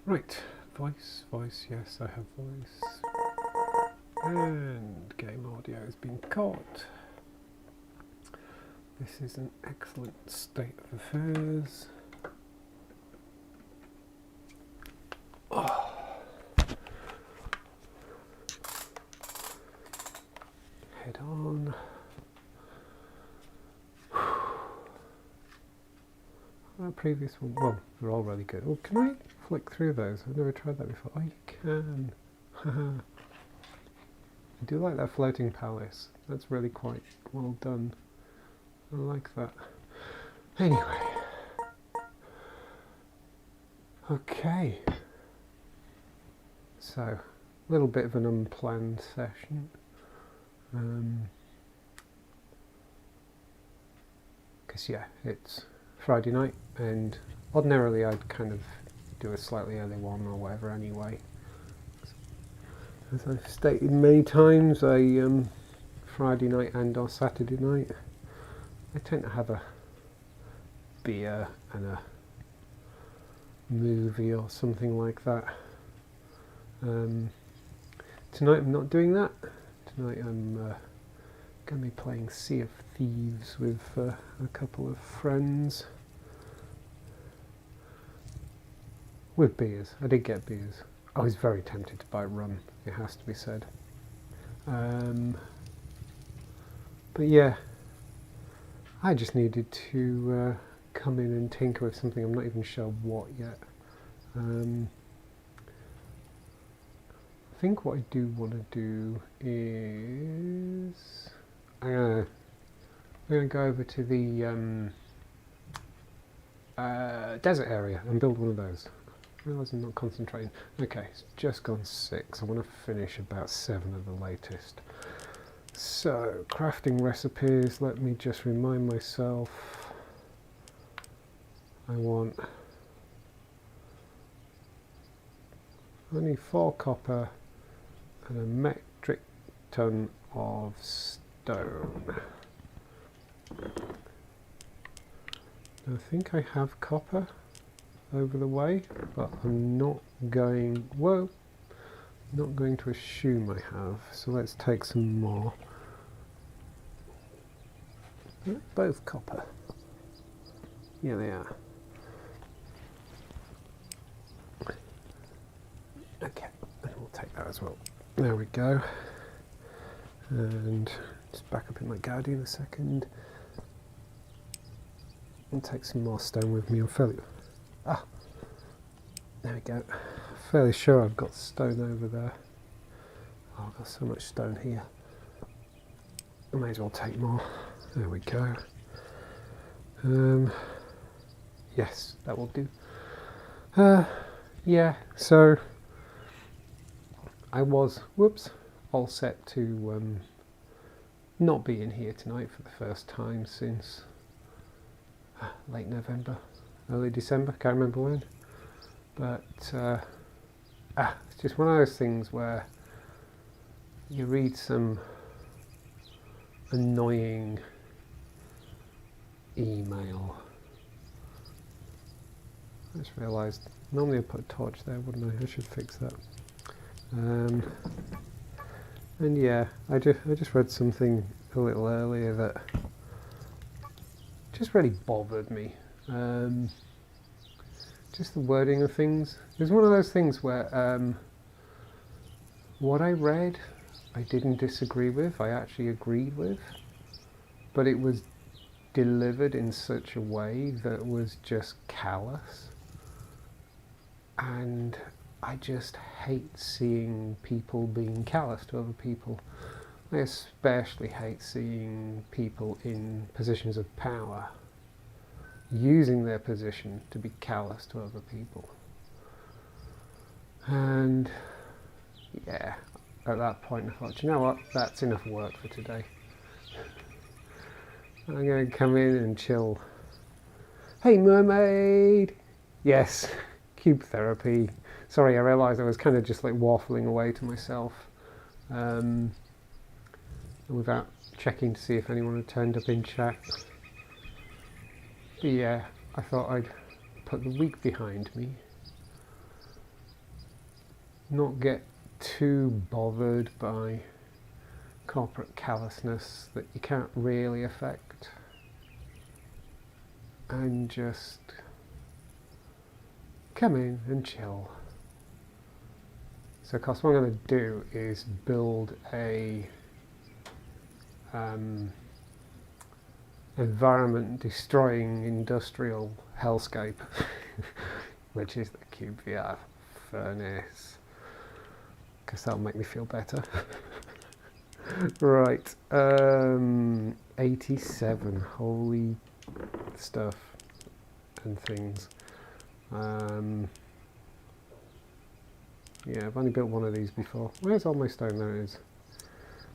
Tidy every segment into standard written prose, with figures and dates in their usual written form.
Right, voice, yes I have voice. And game audio has been caught. This is an excellent state of affairs. Oh. Head on. That previous one, well, they're all really good. Oh, can I flick through those? I've never tried that before. Oh, you can. I do like that floating palace. That's really quite well done. I like that. Anyway. Okay. So, a little bit of an unplanned session. Because yeah, it's Friday night, and ordinarily I'd kind of do a slightly early one or whatever anyway. As I've stated many times, Friday night and or Saturday night, I tend to have a beer and a movie or something like that. Tonight I'm not doing that. Tonight I'm going to be playing Sea of Thieves with a couple of friends. With beers. I did get beers. I was very tempted to buy rum, it has to be said. But yeah, I just needed to come in and tinker with something. I'm not even sure what yet. I think what I do want to do is I'm going to go over to the desert area and build one of those. I realise I'm not concentrating. Okay, it's just gone 6. I want to finish about 7 of the latest. So, crafting recipes, let me just remind myself. I want only 4 copper and a metric ton of stone. I think I have copper over the way, but I'm not going to assume I have, so let's take some more. Both copper. Yeah, they are. Okay, and we'll take that as well. There we go. And just back up in my Guardian a second. And take some more stone with me. I'm fairly... Ah! There we go. Fairly sure I've got stone over there. Oh, I've got so much stone here. I may as well take more. There we go. Yes, that will do. Yeah, so I was, all set to not be in here tonight for the first time since late November, early December, can't remember when. But it's just one of those things where you read some annoying email. I just realised, normally I'd put a torch there, wouldn't I? I should fix that. And yeah, I just read something a little earlier that just really bothered me. Just the wording of things. It was one of those things where what I read I didn't disagree with, I actually agreed with, but it was delivered in such a way that was just callous. And I just hate seeing people being callous to other people. I especially hate seeing people in positions of power using their position to be callous to other people. And yeah, at that point I thought, you know what, that's enough work for today. I'm going to come in and chill. Hey mermaid! Yes, cube therapy. Sorry, I realised I was kind of just like waffling away to myself without checking to see if anyone had turned up in chat. But yeah, I thought I'd put the week behind me not get too bothered by corporate callousness that you can't really affect, and just come in and chill. So of course what I'm going to do is build a environment destroying industrial hellscape which is the cyubeVR furnace, because that'll make me feel better. Right, 87, holy stuff and things. Yeah, I've only built one of these before. Where's all my stone? There it is.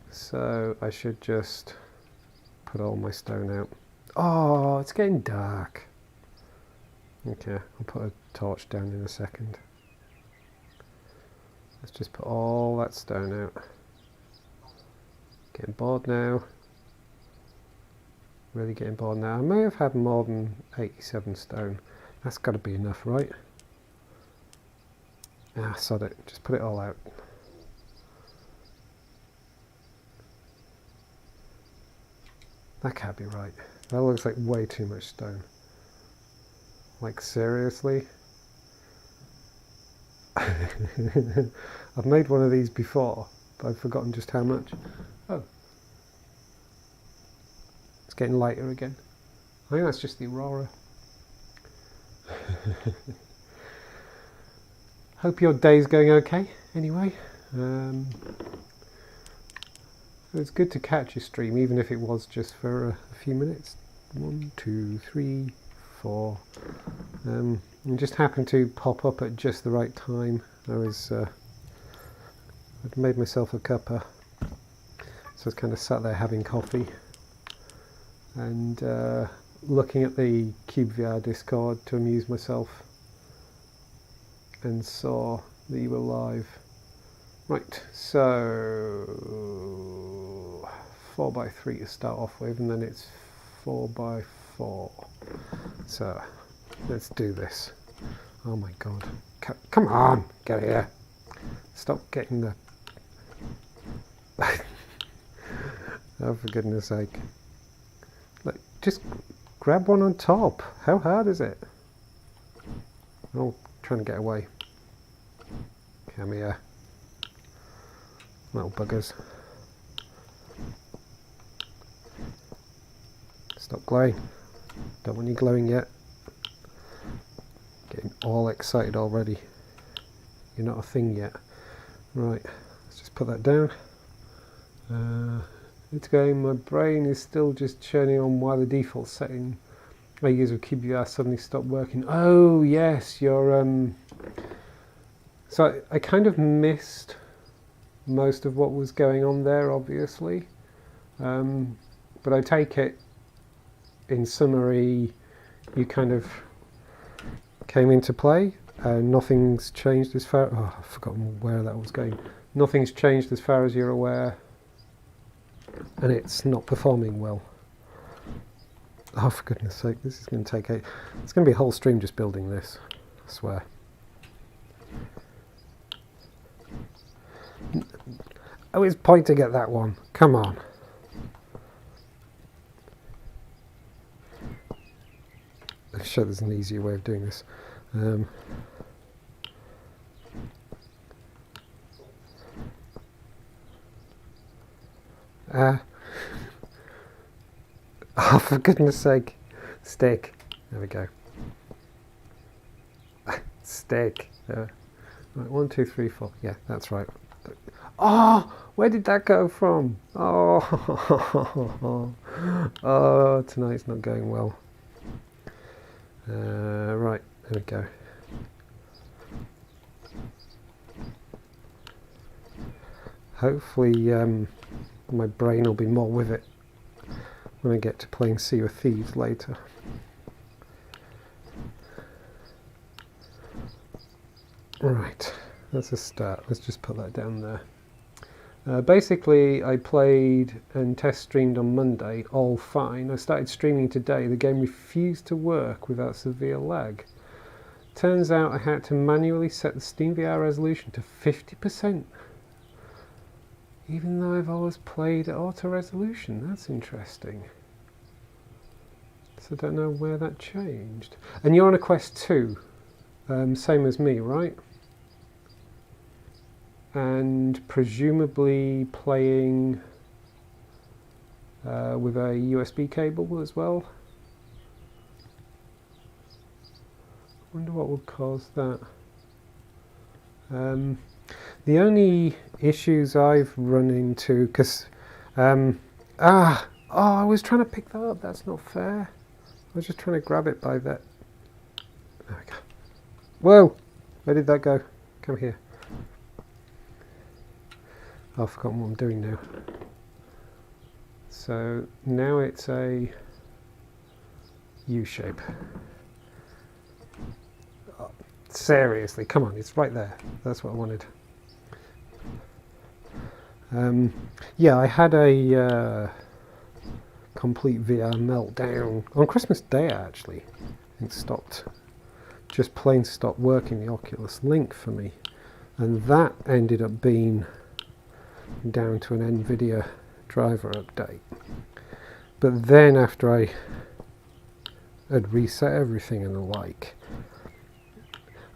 So I should just put all my stone out. Oh, it's getting dark. Okay, I'll put a torch down in a second. Let's just put all that stone out. Getting bored now. Really getting bored now. I may have had more than 87 stone. That's got to be enough, right? Ah, sod it. Just put it all out. That can't be right. That looks like way too much stone. Like, seriously? I've made one of these before, but I've forgotten just how much. Oh. It's getting lighter again. I think that's just the aurora. Hope your day's going okay, anyway. It's good to catch a stream, even if it was just for a few minutes. 1, 2, 3, 4. And just happened to pop up at just the right time. I'd made myself a cuppa, so I was kind of sat there having coffee and looking at the cyubeVR Discord to amuse myself, and saw that you were live. Right, so 4x3 to start off with, and then it's 4x4. So let's do this. Oh my god. Come on, get here. Stop getting the... Oh, for goodness sake. Like, just grab one on top. How hard is it? Oh, trying to get away. Come here. Little buggers. Stop glowing. Don't want you glowing yet. Getting all excited already. You're not a thing yet. Right, let's just put that down. It's going, my brain is still just churning on why the default setting I use with cyubeVR suddenly stopped working. Oh yes, your so I kind of missed most of what was going on there, obviously, but I take it, in summary, you kind of came into play and nothing's changed as far... Oh, I've forgotten where that was going. Nothing's changed as far as you're aware, and it's not performing well. Oh, for goodness sake, this is going to take it's going to be a whole stream just building this, I swear. I was pointing at that one. Come on. I'm sure there's an easier way of doing this. Oh, for goodness sake. Stick. There we go. Stick. Right, 1, 2, 3, 4. Yeah, that's right. Oh, where did that go from? Oh, oh, tonight's not going well. Right, there we go. Hopefully my brain will be more with it when I get to playing Sea of Thieves later. Right, that's a start. Let's just put that down there. Basically, I played and test streamed on Monday, all fine. I started streaming today. The game refused to work without severe lag. Turns out I had to manually set the SteamVR resolution to 50%. Even though I've always played at auto resolution. That's interesting. So I don't know where that changed. And you're on a Quest 2, same as me, right? And presumably playing with a USB cable as well. I wonder what would cause that. The only issues I've run into, because I was trying to pick that up. That's not fair. I was just trying to grab it by that. There we go. Whoa! Where did that go? Come here. I've forgotten what I'm doing now. So now it's a U shape. Oh, seriously, come on, it's right there. That's what I wanted. Yeah, I had a complete VR meltdown on Christmas Day actually. It stopped, just plain stopped working, the Oculus Link for me. And that ended up being down to an NVIDIA driver update. But then after I had reset everything and the like,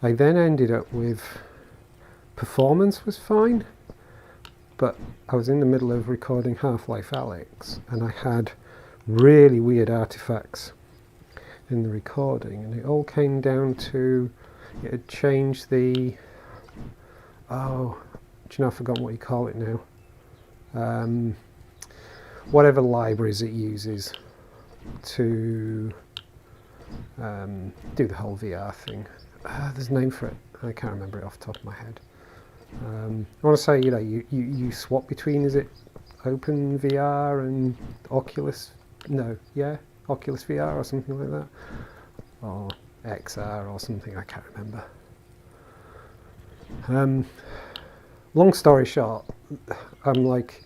I then ended up with performance was fine, but I was in the middle of recording Half-Life Alyx and I had really weird artifacts in the recording, and it all came down to it had changed the do you know, I've forgotten what you call it now. Whatever libraries it uses to do the whole VR thing. There's a name for it. I can't remember it off the top of my head. I want to say, you know, you swap between, is it OpenVR and Oculus? No, yeah, Oculus VR or something like that, or XR or something. I can't remember. Long story short, I'm like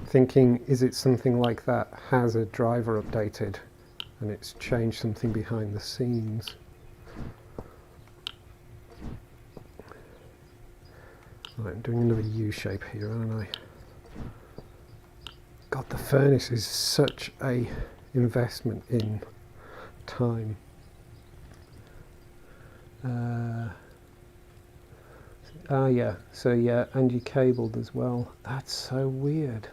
thinking, is it something like that? Has a driver updated and it's changed something behind the scenes? Right, I'm doing another U shape here, aren't I? God, the furnace is such a investment in time. Yeah, so yeah, and you cabled as well. That's so weird.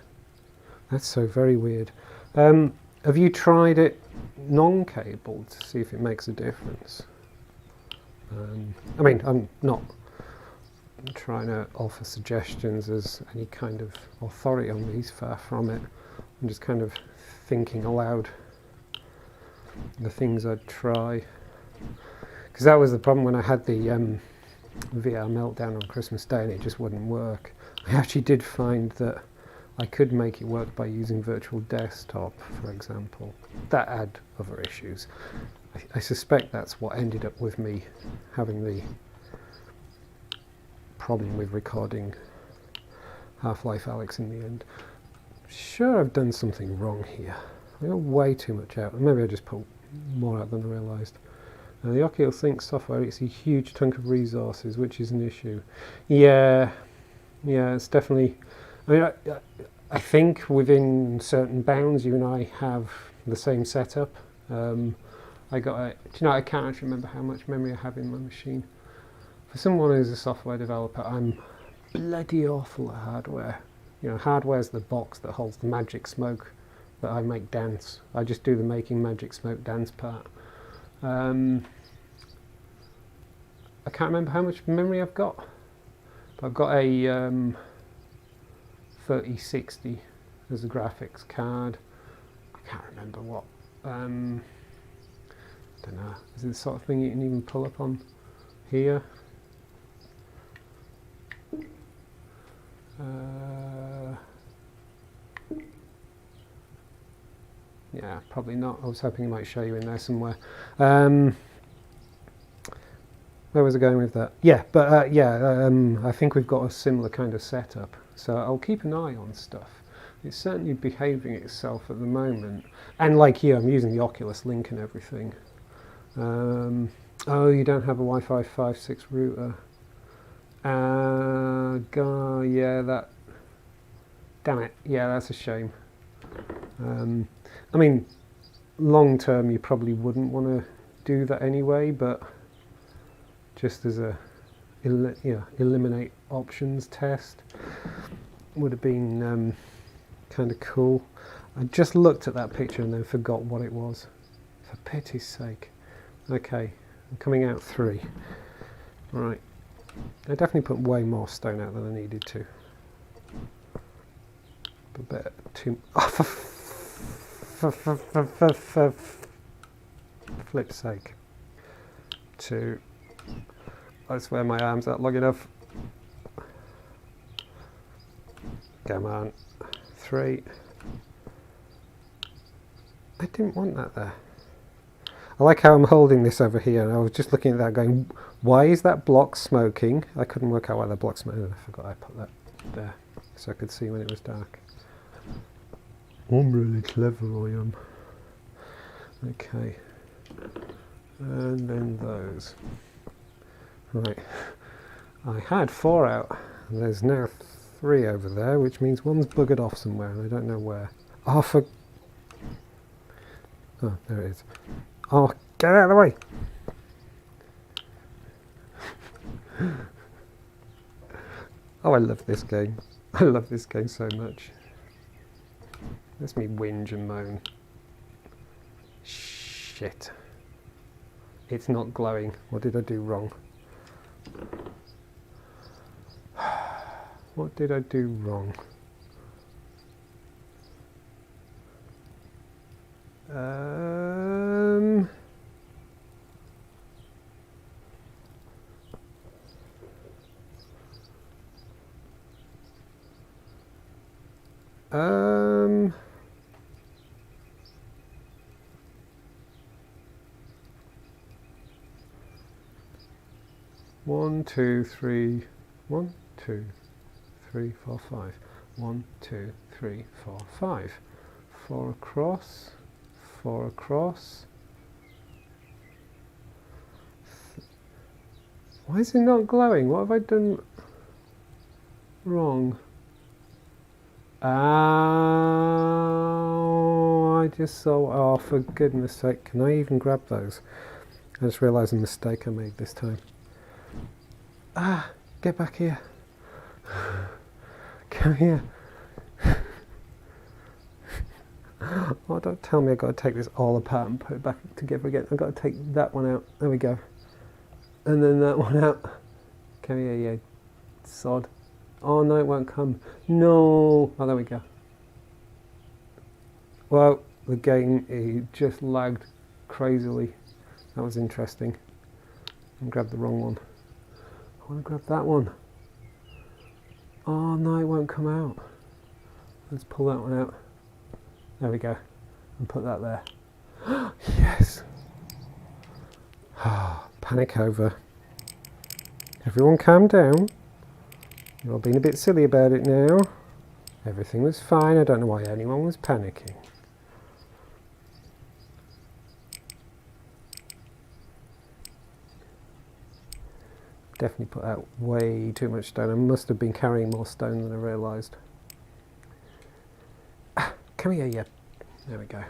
That's so very weird. Have you tried it non-cabled to see if it makes a difference? I mean, I'm not trying to offer suggestions as any kind of authority on these, far from it. I'm just kind of thinking aloud the things I'd try. Because that was the problem when I had the VR meltdown on Christmas Day and it just wouldn't work. I actually did find that I could make it work by using virtual desktop, for example. That had other issues. I suspect that's what ended up with me having the problem with recording Half-Life Alyx in the end. Sure, I've done something wrong here. I got way too much out. Maybe I just put more out than I realised. The Oculus Link software, it's a huge chunk of resources, which is an issue. Yeah, it's definitely... I mean, I think within certain bounds, you and I have the same setup. I got a... Do you know, I can't actually remember how much memory I have in my machine. For someone who's a software developer, I'm bloody awful at hardware. You know, hardware's the box that holds the magic smoke that I make dance. I just do the making magic smoke dance part. I can't remember how much memory I've got. But I've got a 3060 as a graphics card. I can't remember what. Don't know. Is it the sort of thing you can even pull up on here? Yeah, probably not. I was hoping it might show you in there somewhere. Where was I going with that? Yeah, but I think we've got a similar kind of setup. So I'll keep an eye on stuff. It's certainly behaving itself at the moment. And like you, I'm using the Oculus Link and everything. Oh, you don't have a Wi-Fi 5.6 router. Yeah, that... Damn it. Yeah, that's a shame. I mean, long term you probably wouldn't want to do that anyway, but just as a eliminate options test would have been kind of cool. I just looked at that picture and then forgot what it was. For pity's sake. Okay, I'm coming out 3. Right. I definitely put way more stone out than I needed to. A bit too... for flip's sake. 2. I swear my arms aren't long enough. Come on. 3. I didn't want that there. I like how I'm holding this over here, and I was just looking at that going, why is that block smoking? I couldn't work out why the block's smoking. I forgot I put that there so I could see when it was dark. I'm really clever, I am. Okay. And then those. Right. I had 4 out. There's now 3 over there, which means one's buggered off somewhere, and I don't know where. Oh, oh, there it is. Oh, get out of the way! Oh, I love this game. I love this game so much. Let's me whinge and moan. Shit. It's not glowing. What did I do wrong? What did I do wrong? One, two, three. 1, 2, 3, 4, 5. 1, 2, 3, 4, 5. 4 across. 4 across. Why is it not glowing? What have I done wrong? Oh, I just saw... Oh, for goodness sake. Can I even grab those? I just realised the mistake I made this time. Ah, get back here. Come here. Oh, don't tell me I've got to take this all apart and put it back together again. I've got to take that one out. There we go. And then that one out. Come here, you sod. Oh, no, it won't come. No. Oh, there we go. Well, the game just lagged crazily. That was interesting. I grabbed the wrong one. I want to grab that one. Oh, no, it won't come out. Let's pull that one out. There we go. And put that there. Yes. Panic over. Everyone calm down. You're all being a bit silly about it now. Everything was fine. I don't know why anyone was panicking. Definitely put out way too much stone. I must have been carrying more stone than I realised. Come here, yeah. There we go.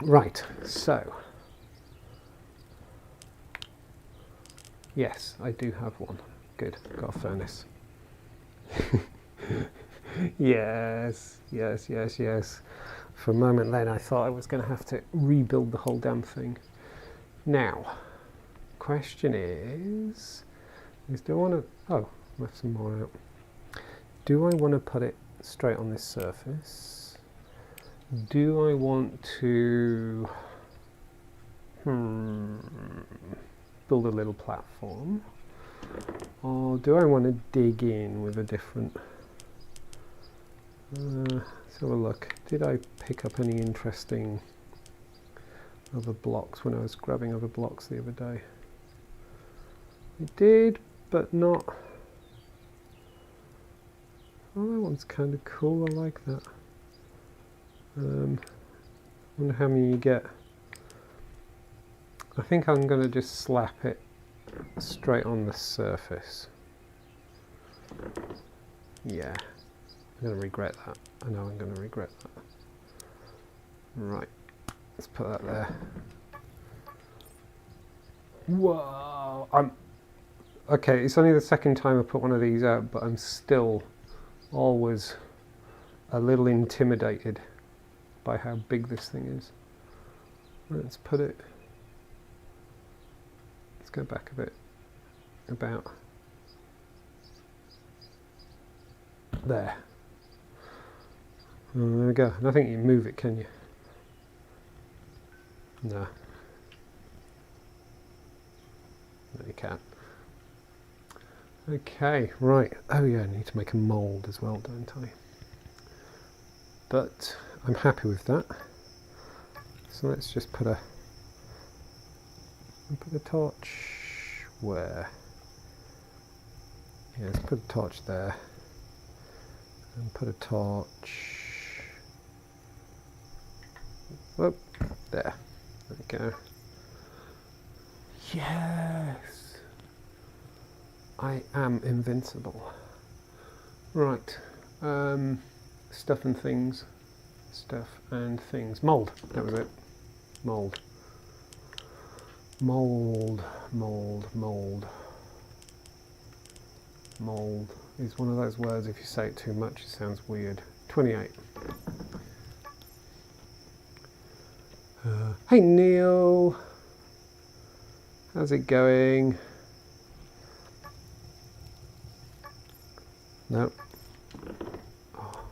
Right, so. Yes, I do have one. Good, got a furnace. Yes, yes, yes, yes. For a moment then I thought I was going to have to rebuild the whole damn thing. Now, question is do I want to... Oh, I left some more out. Do I want to put it straight on this surface? Do I want to build a little platform? Or do I want to dig in with a different... let's have a look. Did I pick up any interesting other blocks when I was grabbing other blocks the other day? I did, but not... Oh, that one's kind of cool. I like that. Wonder how many you get. I think I'm going to just slap it straight on the surface. Yeah, I'm going to regret that. I know I'm going to regret that. Right, let's put that there. Whoa! Okay, it's only the second time I put one of these out, but I'm still always a little intimidated by how big this thing is. Let's put it, let's go back a bit, about there. There we go. I don't think you can move it, can you? No. No, you can't. Okay, right. Oh yeah, I need to make a mould as well, don't I? But I'm happy with that. So let's just put a torch where? Yeah, let's put a torch there. And put a torch. Whoop, there. There we go. Yes! I am invincible. Right. Stuff and things. Stuff and things. Mould. That was it. Mould. Mould. Mould. Mould. Mould is one of those words, if you say it too much, it sounds weird. 28. Hey Neil! How's it going? No. Oh,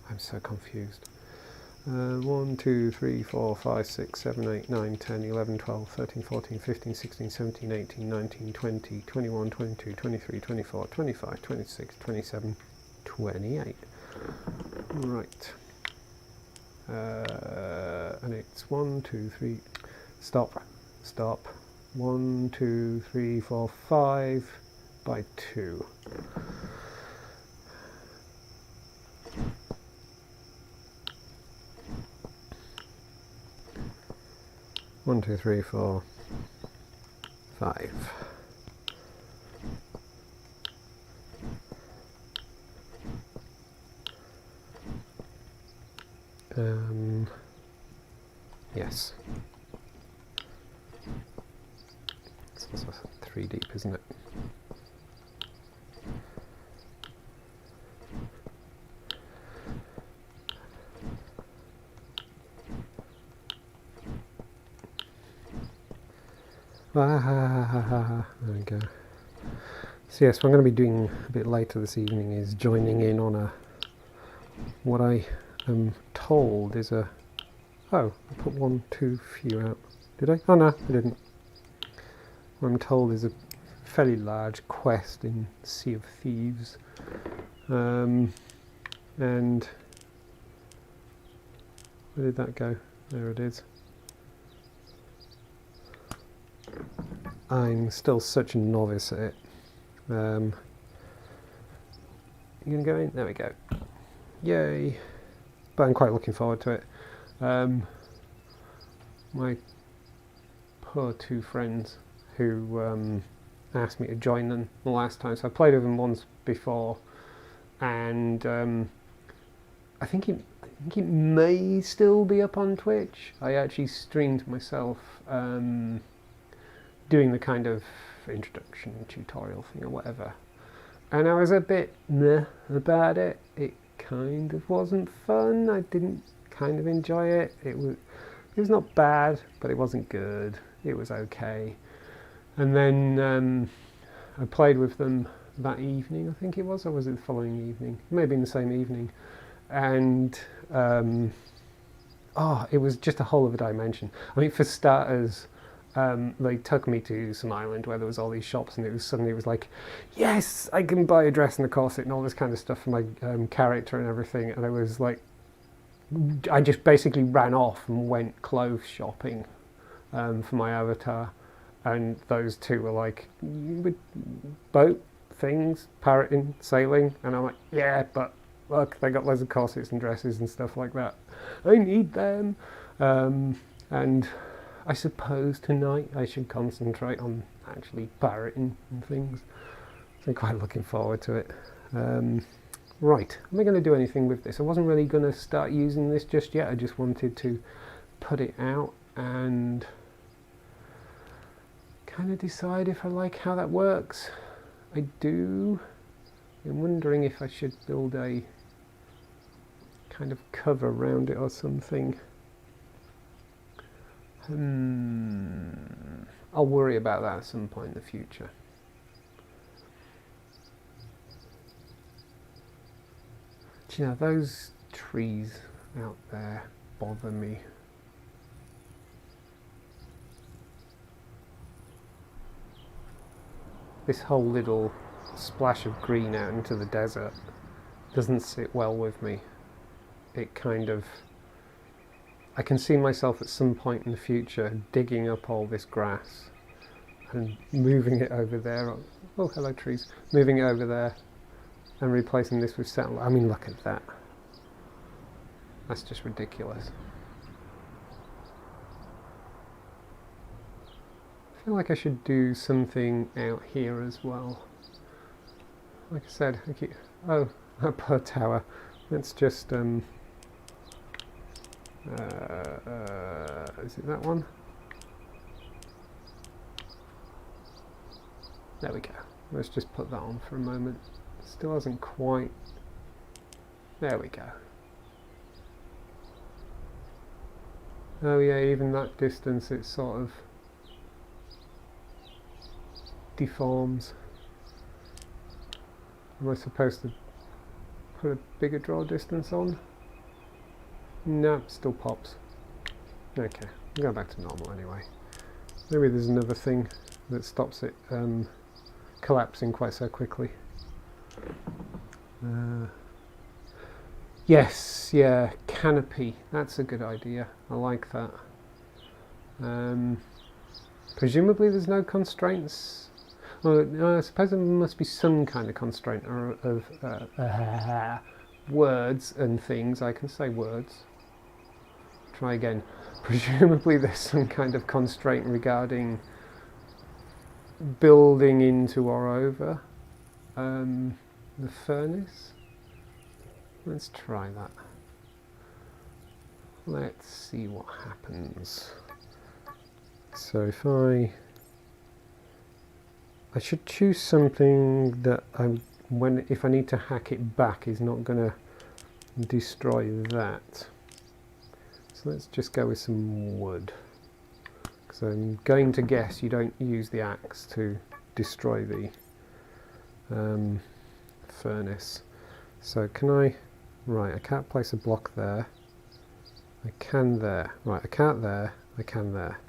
I'm so confused. 1, 2, 3, 4, 5, 6, 7, 8, 9, 10, 11, 12, 13, 14, 15, 16, 17, 18, 19, 20, 21, 22, 23, 24, 25, 26, 27, 28. Right. And it's 1, 2, 3, stop, stop. 1, 2, 3, 4, 5 by 2. One, two, three, four, 5. Yes. It's also 3 deep, isn't it? There we go. So yes, what I'm going to be doing a bit later this evening is joining in on what I am told is a... Oh, I put 1 too few out. Did I? Oh no, I didn't. What I'm told is a fairly large quest in Sea of Thieves. And where did that go? There it is. I'm still such a novice at it. You gonna go in? There we go. Yay! But I'm quite looking forward to it. My poor 2 friends who asked me to join them the last time. So I played with them once before, and I think it may still be up on Twitch. I actually streamed myself doing the kind of introduction tutorial thing or whatever, and I was a bit meh about it. It kind of wasn't fun. I didn't kind of enjoy it. It was not bad, but it wasn't good. It was okay. And then I played with them that evening, I think it was, or was it the following evening? Maybe in the same evening. And it was just a whole other dimension. I mean, for starters, they took me to some island where there was all these shops, and it was like, yes, I can buy a dress and a corset and all this kind of stuff for my character and everything. And I was like, I just basically ran off and went clothes shopping for my avatar. And those 2 were like, boat things, parroting, sailing. And I'm like, yeah, but look, they got loads of corsets and dresses and stuff like that. I need them. And I suppose tonight I should concentrate on actually parroting and things. So I'm quite looking forward to it. Right, am I going to do anything with this? I wasn't really going to start using this just yet. I just wanted to put it out and kind of decide if I like how that works. I do. I'm wondering if I should build a kind of cover around it or something. I'll worry about that at some point in the future. Do you know, those trees out there bother me. This whole little splash of green out into the desert doesn't sit well with me. It kind of... I can see myself at some point in the future digging up all this grass and moving it over there. Oh, hello trees. Moving it over there and replacing this with satellite. I mean, look at that. That's just ridiculous. I feel like I should do something out here as well. Like I said, oh, a per tower. Let's just is it that one? There we go. Let's just put that on for a moment. Still hasn't quite... There we go. Oh yeah, even that distance it sort of deforms. Am I supposed to put a bigger draw distance on? No, still pops. Okay, I'll go back to normal anyway. Maybe there's another thing that stops it collapsing quite so quickly. Yes, yeah, canopy. That's a good idea. I like that. Presumably there's no constraints. Well, I suppose there must be some kind of constraint of words and things. I can say words. Try again. Presumably there's some kind of constraint regarding building into or over the furnace. Let's try that. Let's see what happens. So if I should choose something that if I need to hack it back is not going to destroy that. So let's just go with some wood. Because I'm going to guess you don't use the axe to destroy the furnace. So can I... Right, I can't place a block there. I can there. Right, I can't there. I can there.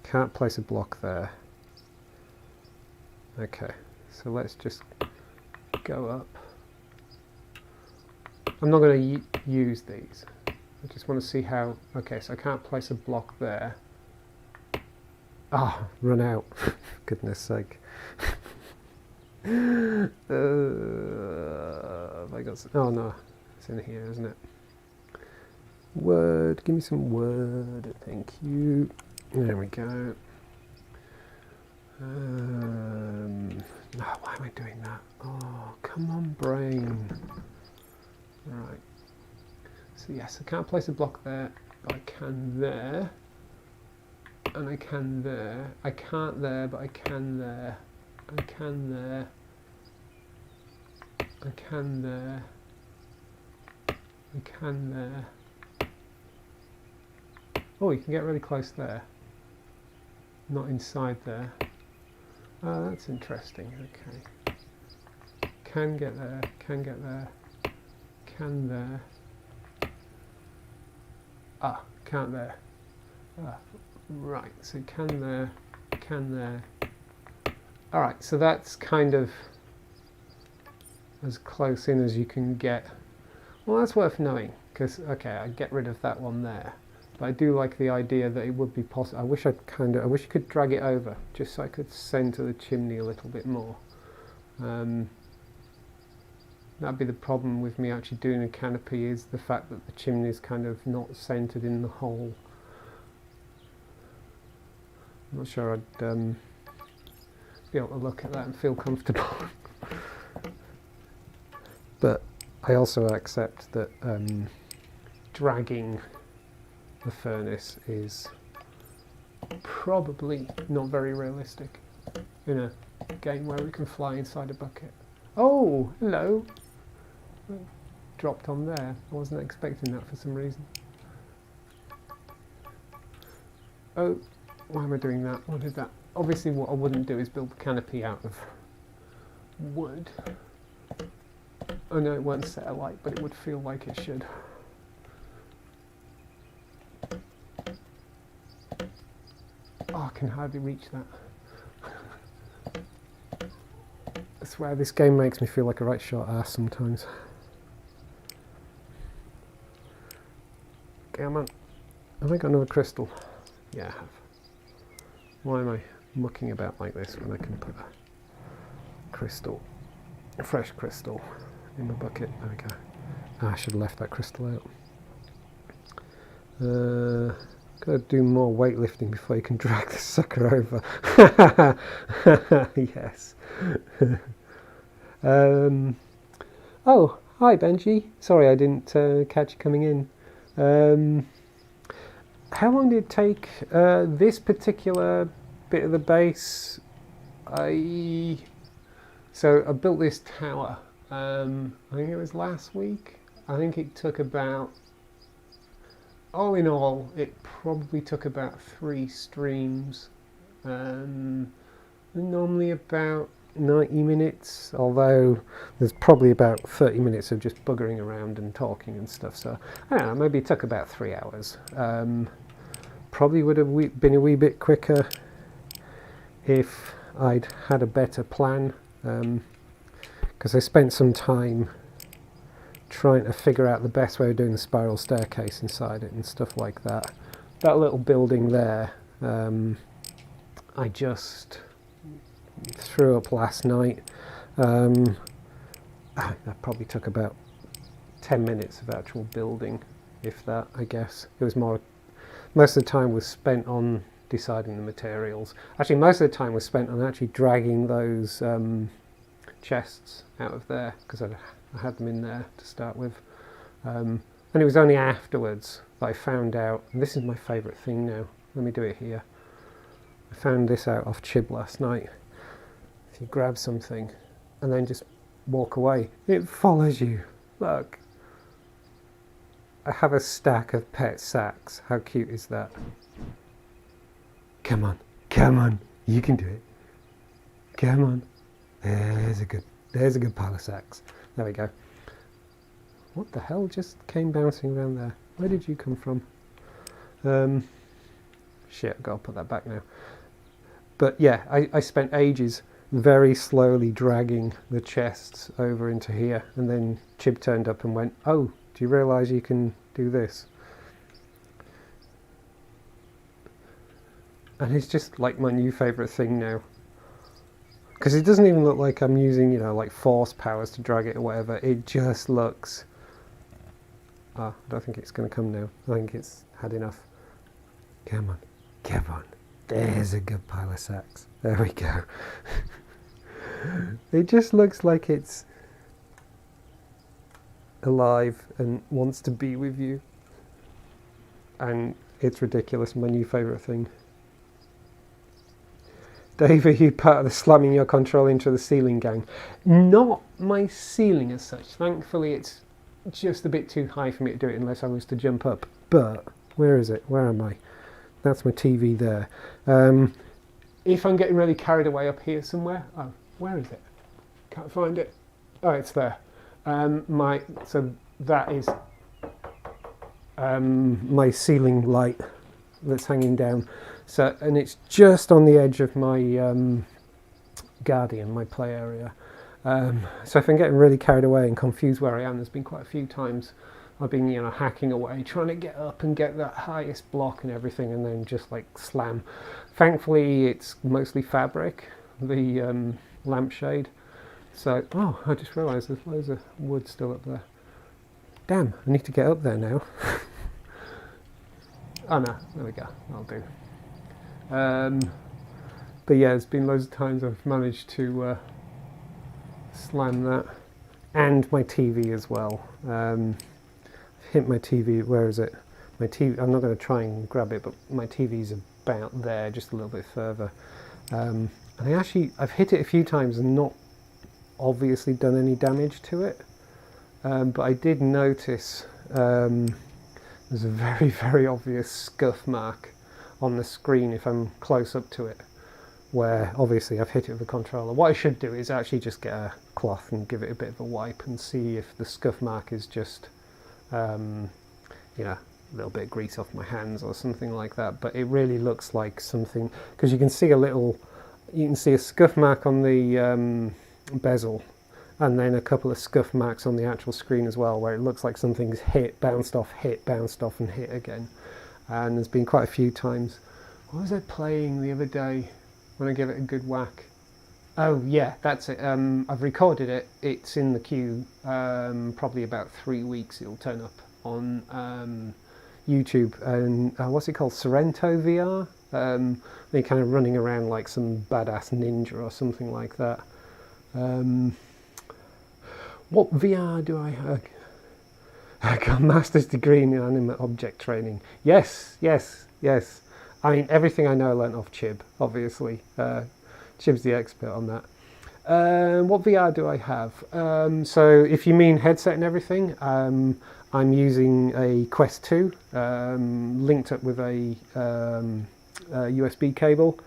Can't place a block there. Okay, so let's just go up. I'm not going to use these. I just want to see how... Okay, so I can't place a block there. Ah, run out. Goodness sake. Have I got some, oh no, it's in here, isn't it? Word, give me some word, thank you. There we go. No, why am I doing that? Oh, come on, brain. Right. So yes, I can't place a block there, but I can there. And I can there. I can't there, but I can there. I can there. I can there. I can there. Oh, you can get really close there. Not inside there. Oh, that's interesting. Okay. Can get there. Can get there. Can there. Ah, can't there. Ah, right. So can there. Can there. Alright, so that's kind of as close in as you can get. Well, that's worth knowing, because, okay, I get rid of that one there. But I do like the idea that it would be possible. I wish you could drag it over, just so I could centre the chimney a little bit more. That'd be the problem with me actually doing a canopy, is the fact that the chimney is kind of not centred in the hole. I'm not sure I'd be able to look at that and feel comfortable. But I also accept that dragging the furnace is probably not very realistic in a game where we can fly inside a bucket. Oh, hello! Dropped on there. I wasn't expecting that for some reason. Oh, why am I doing that? What is that? Obviously what I wouldn't do is build the canopy out of wood. I know it won't set alight, but it would feel like it should. Oh, I can hardly reach that. I swear this game makes me feel like a right short ass sometimes. Come on. Have I got another crystal? Yeah, I have. Why am I mucking about like this when I can put a crystal, a fresh crystal, in my bucket? There we go. Ah, I should have left that crystal out. Gotta do more weightlifting before you can drag the sucker over. Yes. Oh, hi Benji. Sorry I didn't catch you coming in. How long did it take this particular bit of the base? So I built this tower, I think it was last week. I think it took about, all in all, it probably took about 3 streams. Normally about 90 minutes, although there's probably about 30 minutes of just buggering around and talking and stuff, so I don't know, maybe it took about 3 hours. Probably would have been a wee bit quicker if I'd had a better plan, because I spent some time trying to figure out the best way of doing the spiral staircase inside it and stuff like that. That little building there, I just threw up last night. That probably took about 10 minutes of actual building, if that, I guess. It was more, most of the time was spent on deciding the materials. Actually, most of the time was spent on actually dragging those chests out of there, because I had them in there to start with. And it was only afterwards that I found out, and this is my favourite thing now, let me do it here. I found this out off Chib last night. If you grab something and then just walk away, it follows you. Look. I have a stack of pet sacks. How cute is that? Come on, you can do it. Come on. There's a good pile of sacks. There we go. What the hell just came bouncing around there? Where did you come from? Shit, I've got to put that back now. But yeah, I spent ages very slowly dragging the chests over into here, and then Chib turned up and went, oh, do you realise you can do this? And it's just like my new favourite thing now. Because it doesn't even look like I'm using, you know, like force powers to drag it or whatever. It just looks... I don't think it's going to come now. I think it's had enough. Come on. There's a good pile of sacks. There we go. It just looks like it's alive and wants to be with you. And it's ridiculous, my new favourite thing. Dave, are you part of the slamming your control into the ceiling gang? Not my ceiling as such. Thankfully it's just a bit too high for me to do it unless I was to jump up. But, where is it? Where am I? That's my TV there. If I'm getting really carried away up here somewhere... Oh, where is it? Can't find it. Oh, it's there. So that is my ceiling light that's hanging down. So, and it's just on the edge of my Guardian, my play area. So if I'm getting really carried away and confused where I am, there's been quite a few times I've been, you know, hacking away, trying to get up and get that highest block and everything, and then just like slam. Thankfully, it's mostly fabric, the lampshade. So, oh, I just realised there's loads of wood still up there. Damn, I need to get up there now. Oh no, there we go, that'll do. But yeah, there's been loads of times I've managed to slam that. And my TV as well. Hit my TV, where is it? My TV, I'm not going to try and grab it, but my TV's about there, just a little bit further. And I've hit it a few times and not obviously done any damage to it. But I did notice there's a very, very obvious scuff mark on the screen if I'm close up to it, where obviously I've hit it with a controller. What I should do is actually just get a cloth and give it a bit of a wipe and see if the scuff mark is just, you know, a little bit of grease off my hands or something like that. But it really looks like something, because you can see a scuff mark on the bezel, and then a couple of scuff marks on the actual screen as well, where it looks like something's hit, bounced off, and hit again. And there's been quite a few times. What was I playing the other day when I gave it a good whack? Oh yeah, that's it. I've recorded it. It's in the queue. Probably about 3 weeks it'll turn up on YouTube. And what's it called? cyubeVR? They're kind of running around like some badass ninja or something like that. What VR do I have? I got a master's degree in animate object training. Yes. I mean, everything I know I learnt off Chib, obviously. Chib's the expert on that. What VR do I have? So if you mean headset and everything, I'm using a Quest 2, linked up with a USB cable,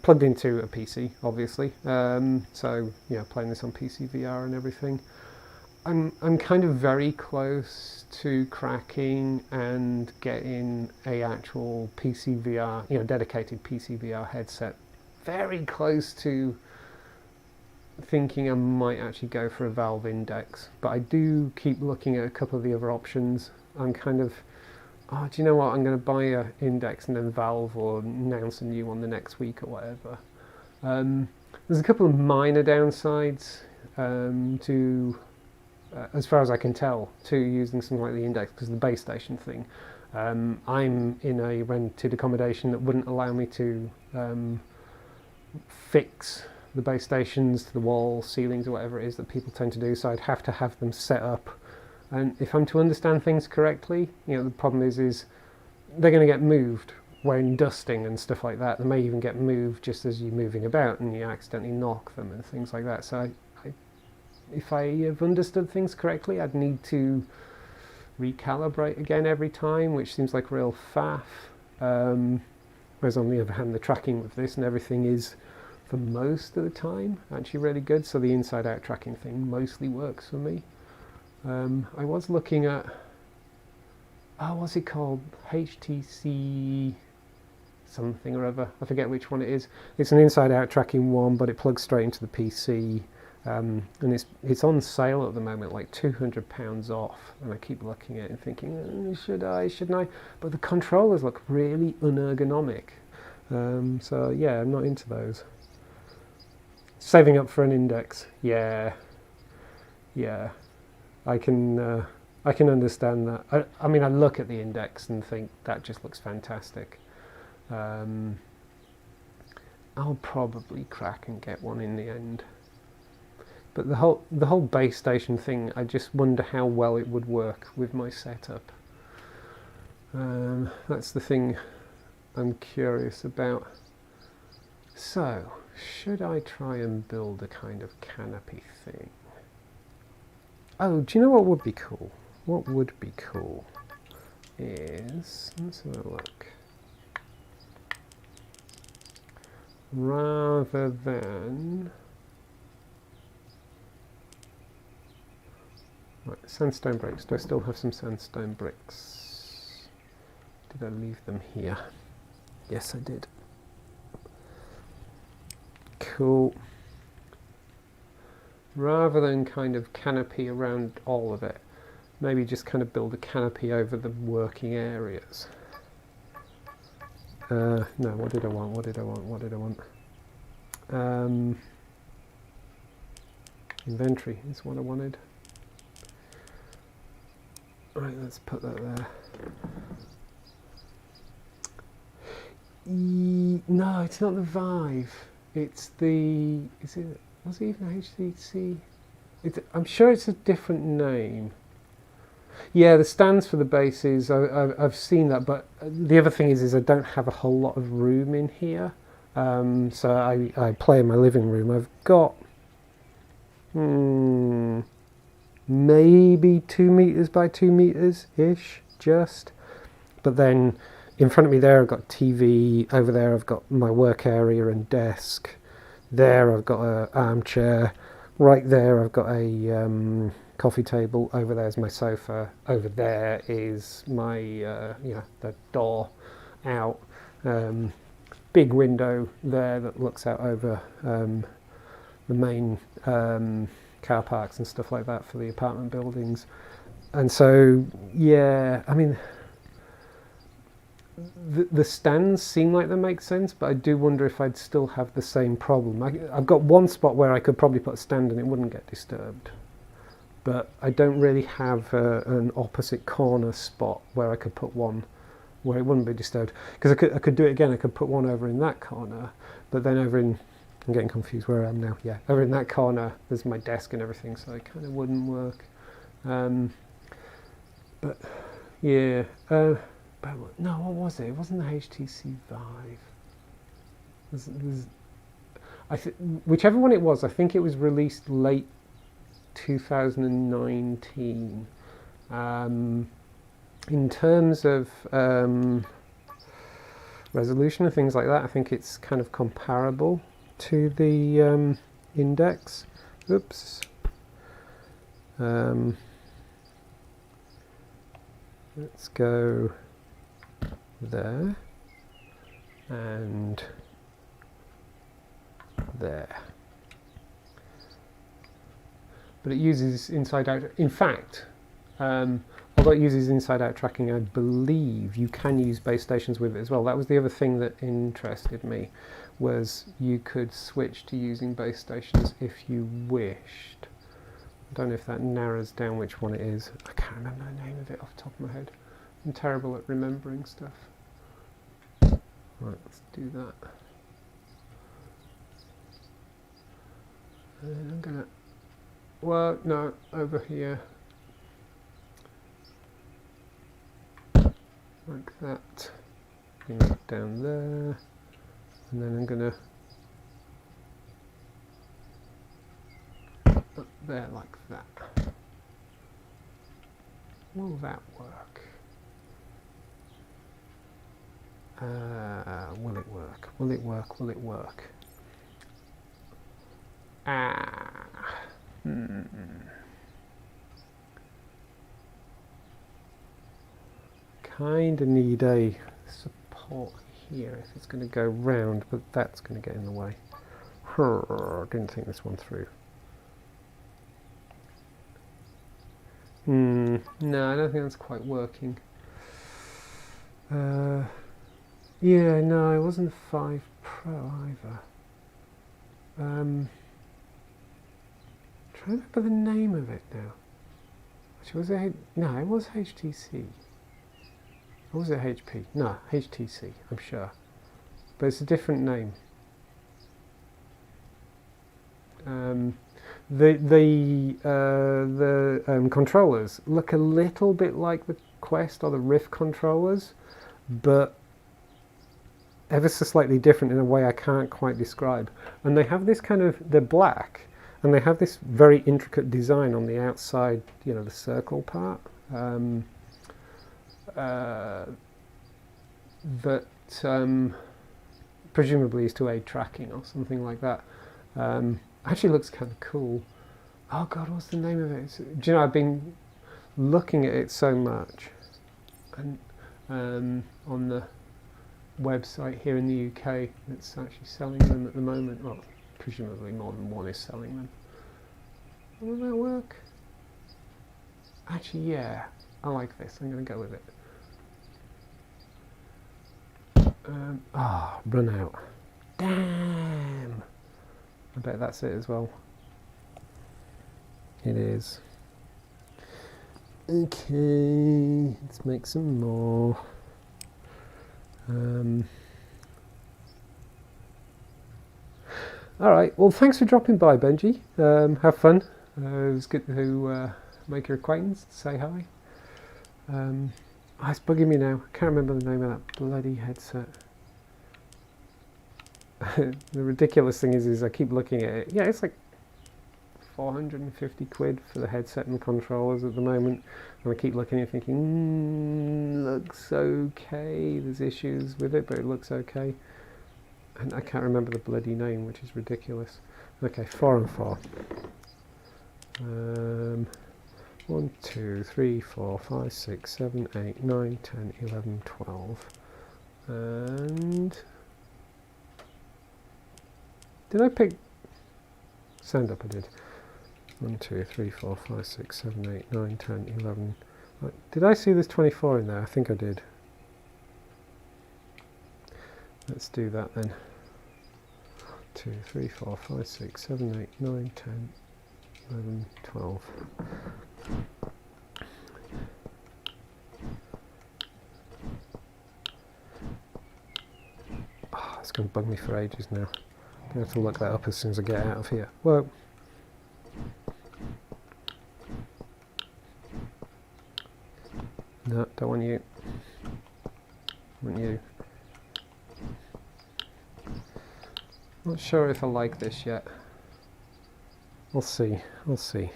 plugged into a PC, obviously. So yeah, playing this on PC VR and everything. I'm kind of very close to cracking and getting a actual PC VR, dedicated PC VR headset. Very close to thinking I might actually go for a Valve Index, but I do keep looking at a couple of the other options. I'm kind of, do you know what? I'm going to buy a Index and then Valve, or announce a new one the next week or whatever. There's a couple of minor downsides to. As far as I can tell, to using something like the Index, because of the base station thing. I'm in a rented accommodation that wouldn't allow me to fix the base stations to the walls, ceilings, or whatever it is that people tend to do, so I'd have to have them set up. And if I'm to understand things correctly, the problem is they're going to get moved when dusting and stuff like that. They may even get moved just as you're moving about and you accidentally knock them and things like that. So if I have understood things correctly, I'd need to recalibrate again every time, which seems like real faff. Whereas on the other hand, the tracking with this and everything is, for most of the time, actually really good. So the inside-out tracking thing mostly works for me. I was looking at, what's it called? HTC something or other. I forget which one it is. It's an inside-out tracking one, but it plugs straight into the PC. And it's on sale at the moment, like £200 off, and I keep looking at it and thinking, shouldn't I? But the controllers look really unergonomic. So yeah, I'm not into those. Saving up for an Index, yeah. I can understand that. I mean, I look at the Index and think that just looks fantastic. I'll probably crack and get one in the end. But the whole base station thing, I just wonder how well it would work with my setup. That's the thing I'm curious about. So, should I try and build a kind of canopy thing? Oh, do you know what would be cool? What would be cool is, let's have a look. Rather than... Right, sandstone bricks. Do I still have some sandstone bricks? Did I leave them here? Yes, I did. Cool. Rather than kind of canopy around all of it, maybe just kind of build a canopy over the working areas. No, what did I want? Inventory is what I wanted. Right, let's put that there. No, it's not the Vive. It's the... Was it even HTC? I'm sure it's a different name. Yeah, the stands for the bases, I've seen that, but the other thing is I don't have a whole lot of room in here. So I play in my living room. I've got maybe 2 meters by 2 meters ish, just. But then in front of me there I've got TV, over there I've got my work area and desk. There I've got an armchair. Right there I've got a coffee table. Over there's my sofa. Over there is my the door out. Big window there that looks out over the main car parks and stuff like that for the apartment buildings. And so yeah, I mean, the stands seem like they make sense, but I do wonder if I'd still have the same problem. I've got one spot where I could probably put a stand and it wouldn't get disturbed, but I don't really have an opposite corner spot where I could put one where it wouldn't be disturbed. Because I could do it again. I could put one over in that corner, but then over in, I'm getting confused where I am now. Yeah, over in that corner there's my desk and everything, so it kind of wouldn't work. But yeah. No, what was it? It wasn't the HTC Vive. Whichever one it was, I think it was released late 2019. In terms of resolution and things like that, I think it's kind of comparable to the Index. Oops. Let's go there and there. But it uses inside out. In fact, although it uses inside out tracking, I believe you can use base stations with it as well. That was the other thing that interested me, was you could switch to using base stations if you wished. I don't know if that narrows down which one it is. I can't remember the name of it off the top of my head. I'm terrible at remembering stuff. Right, let's do that. And I'm gonna, well, no, over here. Like that. Bring it down there. And then I'm gonna up there like that. Will that work? Will it work? Will it work? Will it work? Kinda need a support here if it's going to go round, but that's going to get in the way. Didn't think this one through. No, I don't think that's quite working. Yeah, no, it wasn't 5 Pro either. Trying to remember the name of it now. Actually, was it? No, it was HTC. Or was it HP? No, HTC, I'm sure. But it's a different name. The controllers look a little bit like the Quest or the Rift controllers, but ever so slightly different in a way I can't quite describe. And they have this kind of, they're black, and they have this very intricate design on the outside, you know, the circle part, that presumably is to aid tracking or something like that. Actually looks kind of cool. Oh God, what's the name of it? Do you know, I've been looking at it so much, and on the website here in the UK that's actually selling them at the moment. Well, presumably more than one is selling them. Will that work? Actually, yeah, I like this. I'm going to go with it. Run out. Damn! I bet that's it as well. It is. Okay, let's make some more. All right. Well, thanks for dropping by, Benji. Have fun. It was good to make your acquaintance, say hi. It's bugging me now. I can't remember the name of that bloody headset. The ridiculous thing is I keep looking at it. Yeah, it's like 450 quid for the headset and controllers at the moment. And I keep looking at it thinking, looks okay. There's issues with it, but it looks okay. And I can't remember the bloody name, which is ridiculous. Okay, 4 and 4. 1, 2, 3, 4, 5, 6, 7, 8, 9, 10, 11, 12. And did I pick stand up? I did. 1, 2, 3, 4, 5, 6, 7, 8, 9, 10, 11. Did I see there's 24 in there? I think I did. Let's do that then. 2, 3, 4, 5, 6, 7, 8, 9, 10, 11, 12. Oh, it's going to bug me for ages now. I'm going to have to look that up as soon as I get out of here. Whoa. No, don't want you. I want you. Not sure if I like this yet. We'll see. We'll see.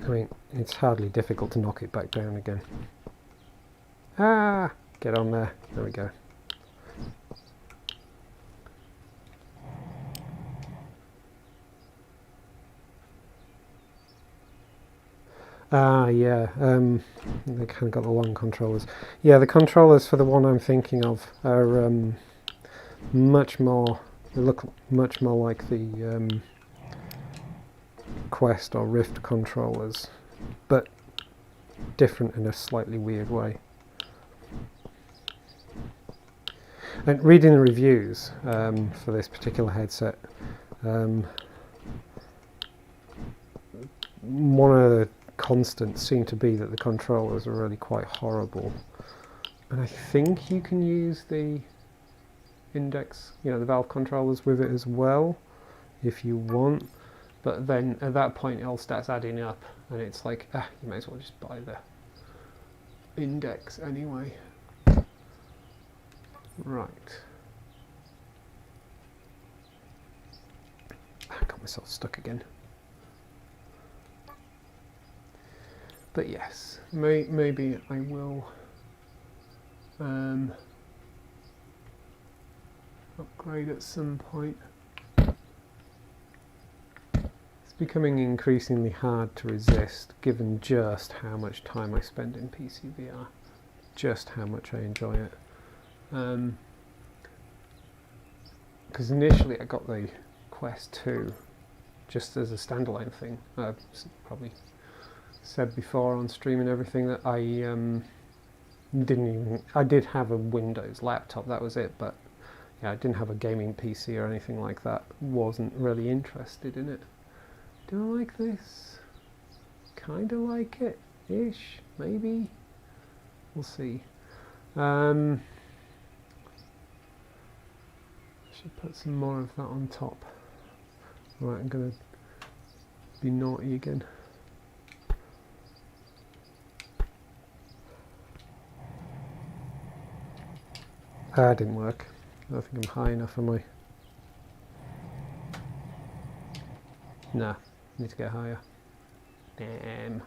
I mean, it's hardly difficult to knock it back down again. Ah! Get on there. There we go. Yeah, they kind of got the long controllers. Yeah, the controllers for the one I'm thinking of are much more, they look much more like the Quest or Rift controllers, but different in a slightly weird way. And reading the reviews for this particular headset, one of the constants seemed to be that the controllers are really quite horrible. And I think you can use the index, the Valve controllers with it as well, if you want. But then at that point it all starts adding up, and it's like, you may as well just buy the index anyway. Right. I got myself stuck again. But yes, maybe I will upgrade at some point. It's becoming increasingly hard to resist, given just how much time I spend in PCVR, just how much I enjoy it. Because initially I got the Quest 2 just as a standalone thing. I've probably said before on stream and everything that I I did have a Windows laptop, that was it, but yeah, I didn't have a gaming PC or anything like that. Wasn't really interested in it. Do I like this? Kinda like it ish, maybe. We'll see. Should put some more of that on top. Right, I'm gonna be naughty again. That didn't work. I don't think I'm high enough, am I? Nah, need to get higher. Damn.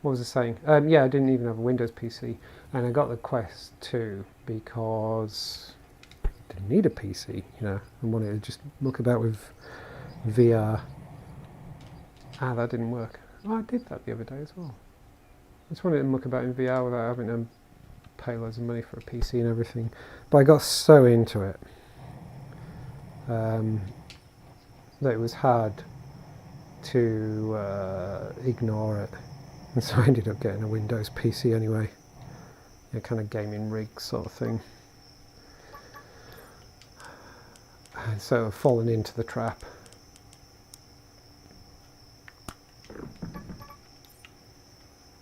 What was I saying? Yeah, I didn't even have a Windows PC, and I got the Quest 2 because I didn't need a PC, and wanted to just muck about with VR. That didn't work. Oh, I did that the other day as well. I just wanted to muck about in VR without having to pay loads of money for a PC and everything. But I got so into it that it was hard to ignore it. And so I ended up getting a Windows PC anyway. Kind of gaming rig sort of thing. And so I've fallen into the trap.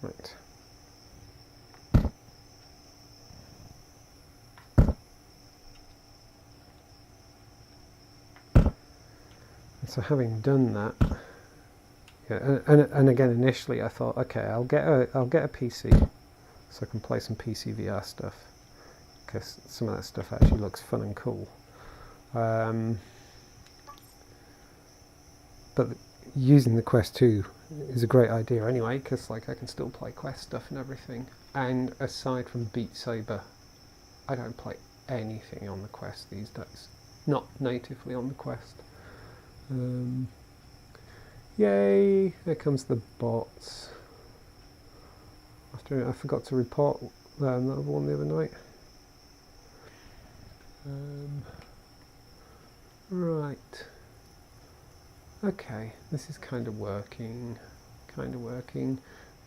Right. So having done that, yeah, and again initially I thought, okay, I'll get a PC so I can play some PCVR stuff, because some of that stuff actually looks fun and cool. But using the Quest 2 is a great idea anyway, because like I can still play Quest stuff and everything. And aside from Beat Saber, I don't play anything on the Quest these days. Not natively on the Quest. Yay! There comes the bots. After I forgot to report another one the other night. Right. Okay, this is kind of working.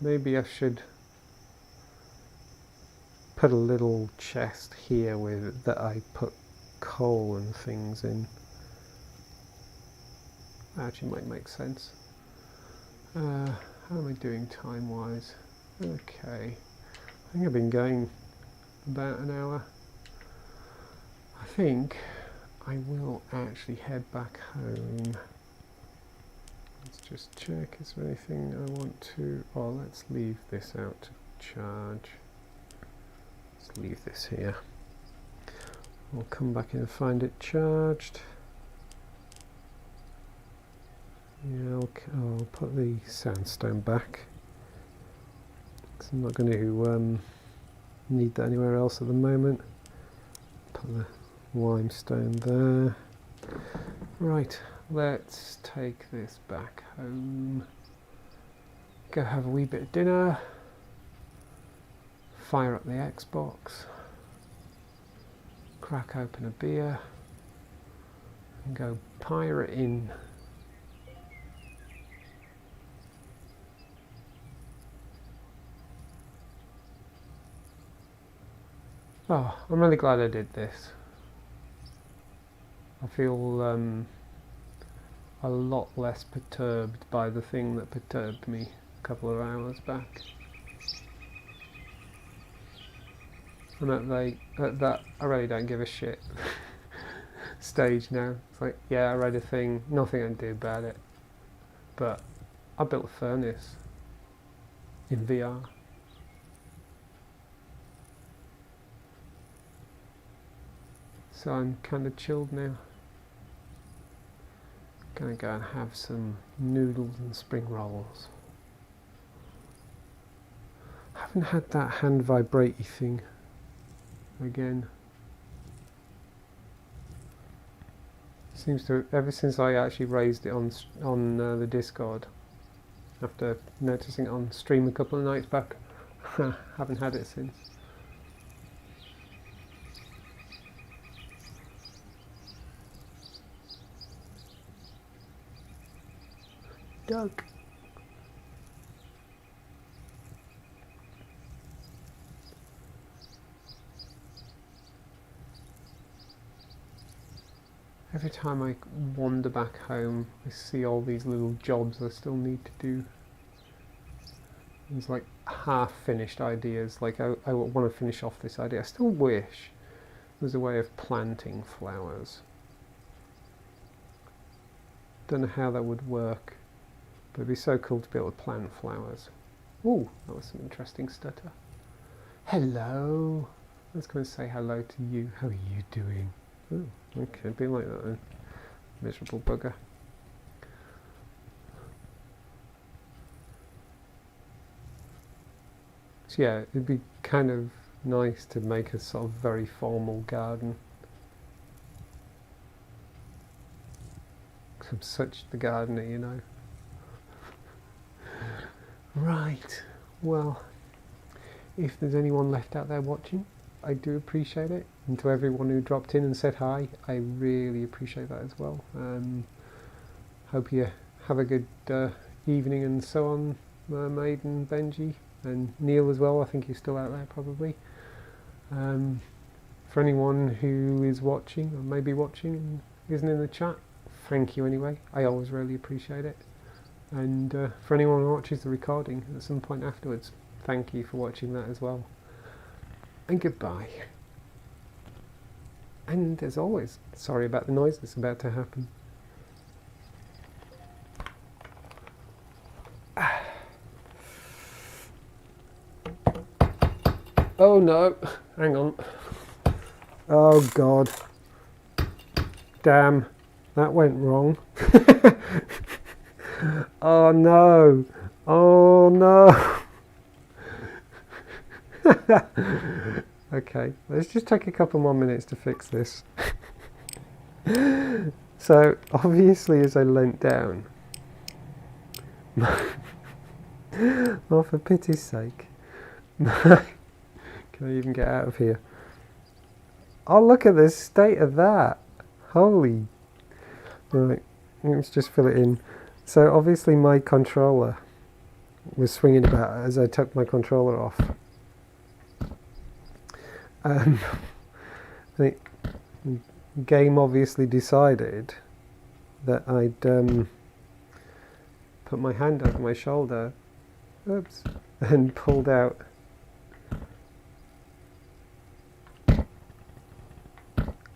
Maybe I should put a little chest here with that I put coal and things in. That actually might make sense. How am I doing time wise? Okay, I think I've been going about an hour. I think I will actually head back home. Let's just check, is there anything I want to... Oh, let's leave this out to charge. Let's leave this here. I'll come back in and find it charged. Yeah, I'll put the sandstone back, because I'm not going to need that anywhere else at the moment. Put the limestone there. Right, let's take this back home, go have a wee bit of dinner, fire up the Xbox, crack open a beer, and go pirate in. Oh, I'm really glad I did this. I feel a lot less perturbed by the thing that perturbed me a couple of hours back. I'm at that I really don't give a shit stage now. It's like, yeah, I read a thing, nothing I can do about it. But I built a furnace in VR. So I'm kind of chilled now. Gonna go and have some noodles and spring rolls. I haven't had that hand vibrate-y thing again. Seems to, ever since I actually raised it on the Discord, after noticing it on stream a couple of nights back, haven't had it since. Doug. Every time I wander back home, I see all these little jobs I still need to do. It's like half-finished ideas, like I want to finish off this idea. I still wish there was a way of planting flowers. Don't know how that would work, but it'd be so cool to be able to plant flowers. Ooh, that was some interesting stutter. Hello! Let's go and say hello to you. How are you doing? Oh, okay, be like that then. Miserable bugger. So yeah, it'd be kind of nice to make a sort of very formal garden. I'm such the gardener, you know. Right, well, if there's anyone left out there watching, I do appreciate it. And to everyone who dropped in and said hi, I really appreciate that as well. Hope you have a good evening and so on, Mermaid and Benji, and Neil as well. I think he's still out there probably. For anyone who is watching, or maybe watching and isn't in the chat, thank you anyway. I always really appreciate it. And for anyone who watches the recording at some point afterwards, thank you for watching that as well. And goodbye. And as always, sorry about the noise that's about to happen. Oh no, hang on. Oh God. Damn, that went wrong. Oh no. Oh no. Okay, let's just take a couple more minutes to fix this. So, obviously as I leant down, oh for pity's sake, can I even get out of here? Oh look at the state of that, holy, right, let's just fill it in. So obviously my controller was swinging about as I took my controller off. The game obviously decided that I'd put my hand over my shoulder, oops, and pulled out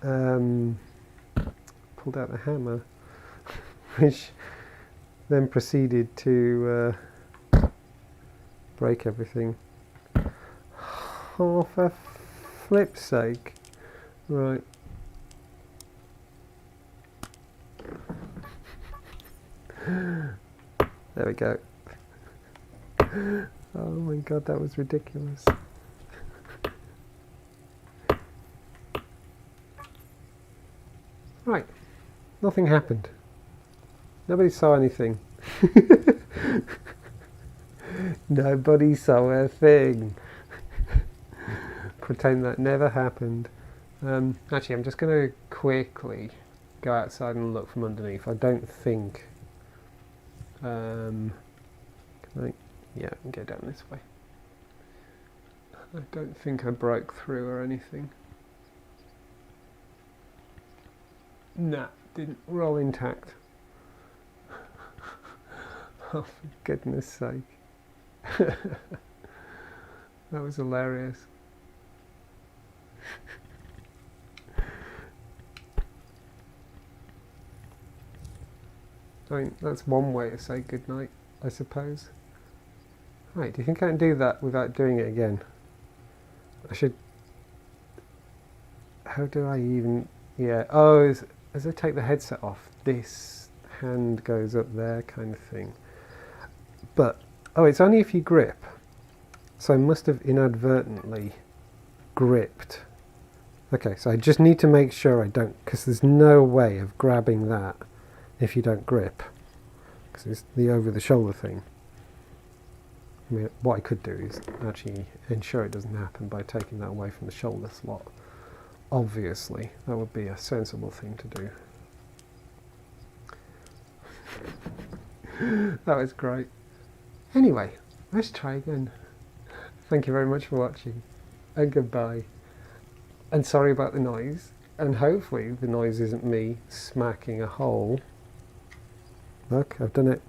the hammer, which then proceeded to break everything. Oh, for flip's sake. Right. There we go. Oh my god, that was ridiculous. Right. Nothing happened. Nobody saw anything. Nobody saw a thing. Pretend that never happened. Actually, I'm just going to quickly go outside and look from underneath. I don't think... can I? Yeah, I can go down this way. I don't think I broke through or anything. Nah, didn't. We're all intact. Oh, for goodness sake. That was hilarious. I mean, that's one way to say goodnight, I suppose. Right, do you think I can do that without doing it again? I should... How do I even... Yeah, oh, as I take the headset off, this hand goes up there kind of thing. But, oh, it's only if you grip. So I must have inadvertently gripped. Okay, so I just need to make sure I don't, because there's no way of grabbing that if you don't grip, because it's the over-the-shoulder thing. I mean, what I could do is actually ensure it doesn't happen by taking that away from the shoulder slot. Obviously, that would be a sensible thing to do. That was great. Anyway, let's try again. Thank you very much for watching, and goodbye. And sorry about the noise, and hopefully the noise isn't me smacking a hole. Look, I've done it,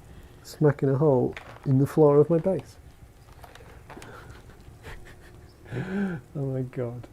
smacking a hole in the floor of my base. Oh my god.